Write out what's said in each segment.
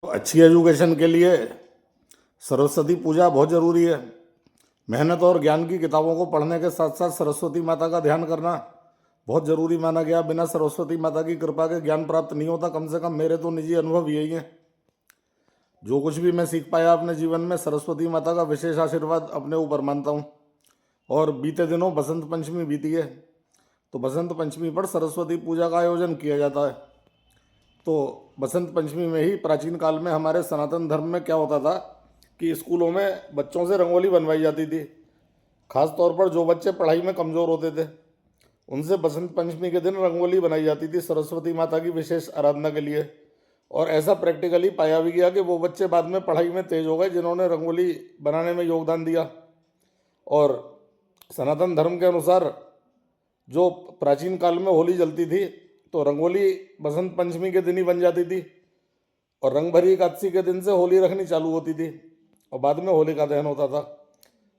अच्छी एजुकेशन के लिए सरस्वती पूजा बहुत ज़रूरी है। मेहनत और ज्ञान की किताबों को पढ़ने के साथ साथ सरस्वती माता का ध्यान करना बहुत ज़रूरी माना गया। बिना सरस्वती माता की कृपा के ज्ञान प्राप्त नहीं होता। कम से कम मेरे तो निजी अनुभव यही है। जो कुछ भी मैं सीख पाया अपने जीवन में, सरस्वती माता का विशेष आशीर्वाद अपने ऊपर मानता हूँ। और बीते दिनों बसंत पंचमी बीती है, तो बसंत पंचमी पर सरस्वती पूजा का आयोजन किया जाता है। तो बसंत पंचमी में ही प्राचीन काल में हमारे सनातन धर्म में क्या होता था कि स्कूलों में बच्चों से रंगोली बनवाई जाती थी। खास तौर पर जो बच्चे पढ़ाई में कमज़ोर होते थे, उनसे बसंत पंचमी के दिन रंगोली बनाई जाती थी सरस्वती माता की विशेष आराधना के लिए। और ऐसा प्रैक्टिकली पाया भी गया कि वो बच्चे बाद में पढ़ाई में तेज हो गए जिन्होंने रंगोली बनाने में योगदान दिया। और सनातन धर्म के अनुसार जो प्राचीन काल में होली जलती थी, तो रंगोली बसंत पंचमी के दिन ही बन जाती थी और रंग भरी एकादशी के दिन से होली रखनी चालू होती थी और बाद में होली का दहन होता था।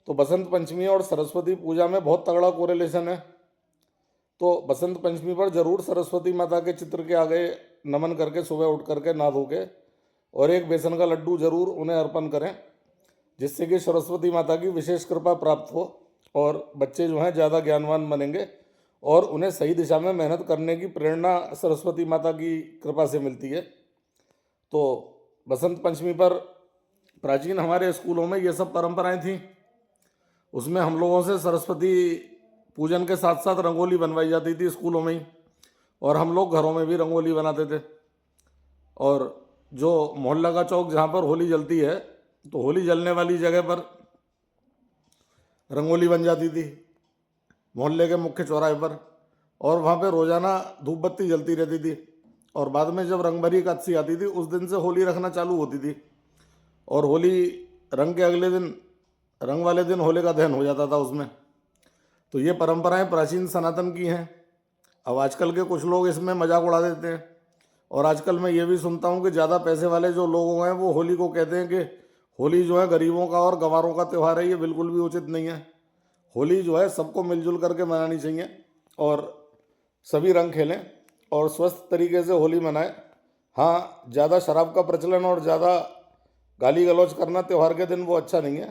तो बसंत पंचमी और सरस्वती पूजा में बहुत तगड़ा कोरिलेशन है। तो बसंत पंचमी पर जरूर सरस्वती माता के चित्र के आगे नमन करके सुबह उठ करके नहा धो के और एक बेसन का लड्डू जरूर उन्हें अर्पण करें, जिससे कि सरस्वती माता की विशेष कृपा प्राप्त हो और बच्चे जो हैं ज़्यादा ज्ञानवान बनेंगे और उन्हें सही दिशा में मेहनत करने की प्रेरणा सरस्वती माता की कृपा से मिलती है। तो बसंत पंचमी पर प्राचीन हमारे स्कूलों में ये सब परंपराएं थीं। उसमें हम लोगों से सरस्वती पूजन के साथ साथ रंगोली बनवाई जाती थी स्कूलों में ही, और हम लोग घरों में भी रंगोली बनाते थे। और जो मोहल्ला का चौक जहाँ पर होली जलती है, तो होली जलने वाली जगह पर रंगोली बन जाती थी मोहल्ले के मुख्य चौराहे पर, और वहाँ पे रोज़ाना धूप बत्ती जलती रहती थी। और बाद में जब रंगभरी एकादशी आती थी, उस दिन से होली रखना चालू होती थी और होली रंग के अगले दिन, रंग वाले दिन होली का दहन हो जाता था उसमें। तो ये परंपराएं प्राचीन सनातन की हैं। अब आजकल के कुछ लोग इसमें मजाक उड़ा देते हैं, और आजकल मैं ये भी सुनता हूँ कि ज़्यादा पैसे वाले जो लोग हैं वो होली को कहते हैं कि होली जो है गरीबों का और गंवारों का त्यौहार है। ये बिल्कुल भी उचित नहीं है। होली जो है सबको मिलजुल करके मनानी चाहिए और सभी रंग खेलें और स्वस्थ तरीके से होली मनाएं। हाँ, ज़्यादा शराब का प्रचलन और ज़्यादा गाली गलौज करना त्यौहार के दिन वो अच्छा नहीं है।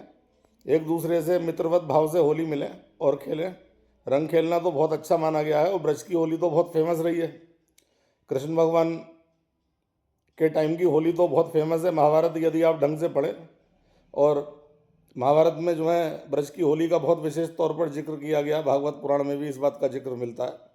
एक दूसरे से मित्रवत भाव से होली मिलें और खेलें। रंग खेलना तो बहुत अच्छा माना गया है और ब्रज की होली तो बहुत फेमस रही है। कृष्ण भगवान के टाइम की होली तो बहुत फेमस है। महाभारत यदि आप ढंग से पढ़ें, और महाभारत में जो है ब्रज की होली का बहुत विशेष तौर पर जिक्र किया गया। भागवत पुराण में भी इस बात का जिक्र मिलता है।